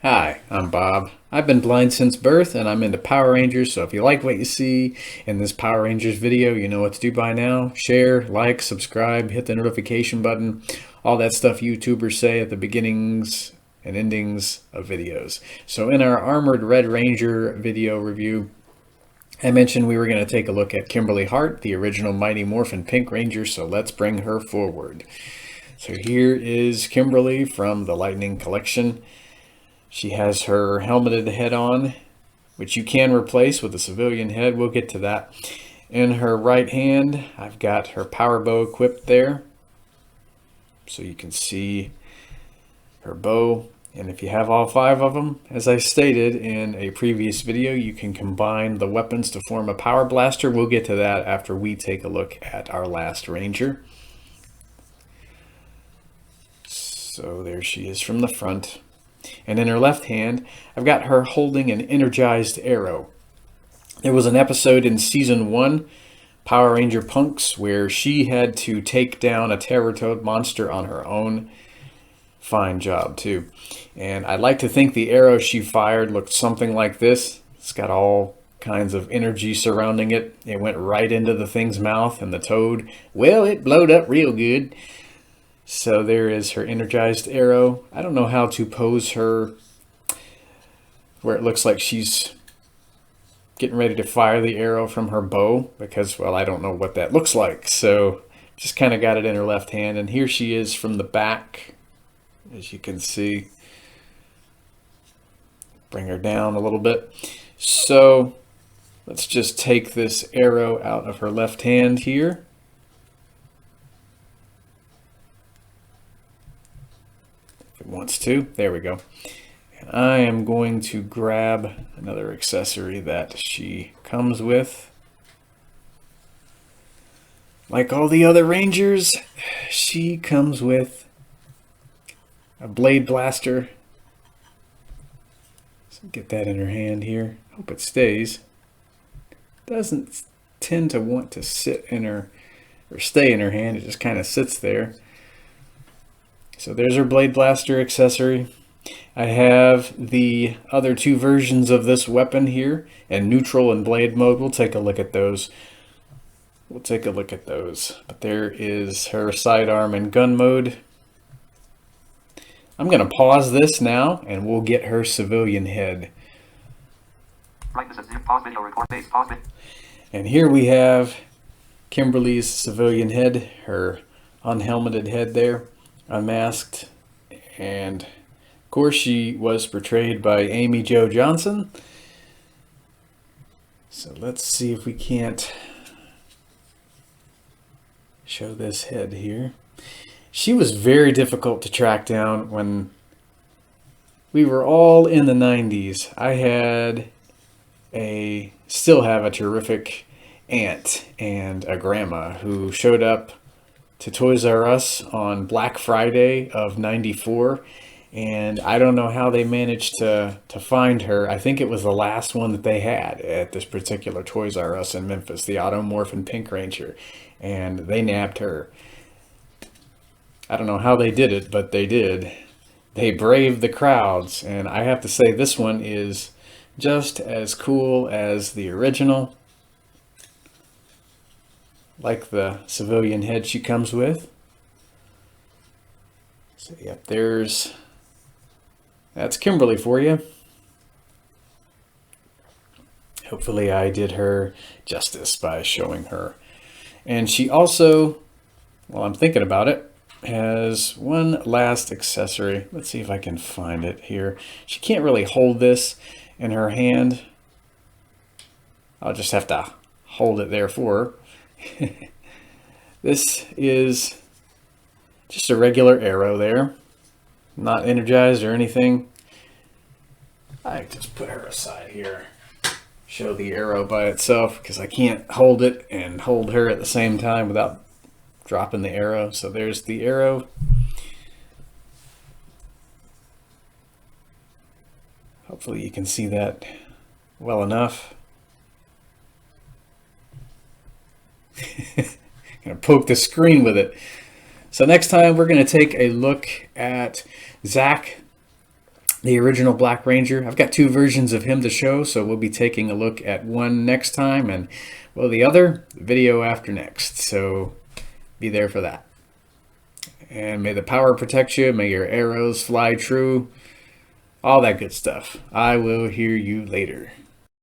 Hi, I'm Bob. I've been blind since birth and I'm into Power Rangers, so if you like what you see in this Power Rangers video, you know what to do by now. Share, like, subscribe, hit the notification button, all that stuff YouTubers say at the beginnings and endings of videos. So in our Armored Red Ranger video review, I mentioned we were going to take a look at Kimberly Hart, the original Mighty Morphin Pink Ranger, so let's bring her forward. So here is Kimberly from the Lightning Collection. She has her helmeted head on, which you can replace with a civilian head. We'll get to that. In her right hand, I've got her power bow equipped there, so you can see her bow. And if you have all 5 of them, as I stated in a previous video, you can combine the weapons to form a power blaster. We'll get to that after we take a look at our last Ranger. So there she is from the front. And in her left hand, I've got her holding an energized arrow. There was an episode in Season 1, Power Ranger Punks, where she had to take down a Terror-Toad monster on her own. Fine job, too. And I'd like to think the arrow she fired looked something like this. It's got all kinds of energy surrounding it. It went right into the thing's mouth, and the toad, well, it blowed up real good. So there is her energized arrow. I don't know how to pose her where it looks like she's getting ready to fire the arrow from her bow because, well, I don't know what that looks like. So just kind of got it in her left hand. And here she is from the back, as you can see. Bring her down a little bit. So let's just take this arrow out of her left hand here. Wants to. There we go. And I am going to grab another accessory that she comes with. Like all the other Rangers, she comes with a blade blaster. So get that in her hand here. Hope it stays. Doesn't tend to want to sit in her or stay in her hand. It just kind of sits there. So there's her blade blaster accessory. I have the other 2 versions of this weapon here in neutral and blade mode. We'll take a look at those. But there is her sidearm and gun mode. I'm going to pause this now and we'll get her civilian head. And here we have Kimberly's civilian head, her unhelmeted head there. Unmasked, and of course she was portrayed by Amy Jo Johnson. So let's see if we can't show this head here. She was very difficult to track down when we were all in the 90s. I still have a terrific aunt and a grandma who showed up to Toys R Us on Black Friday of '94, and I don't know how they managed to find her. I think it was the last one that they had at this particular Toys R Us in Memphis, the Automorphin Pink Ranger, and they nabbed her. I don't know how they did it, but they did. They braved the crowds, and I have to say this one is just as cool as the original. Like the civilian head she comes with. So yep, that's Kimberly for you. Hopefully I did her justice by showing her. And she also, while I'm thinking about it, has one last accessory. Let's see if I can find it here. She can't really hold this in her hand. I'll just have to hold it there for her. This is just a regular arrow there, not energized or anything. I just put her aside here, show the arrow by itself because I can't hold it and hold her at the same time without dropping the arrow. So there's the arrow. Hopefully you can see that well enough. Gonna poke the screen with it. So next time we're going to take a look at Zach the original Black Ranger. I've got two versions of him to show, so we'll be taking a look at one next time, and well, the other video after next. So be there for that. And may the power protect you. May your arrows fly true. All that good stuff. I will hear you later.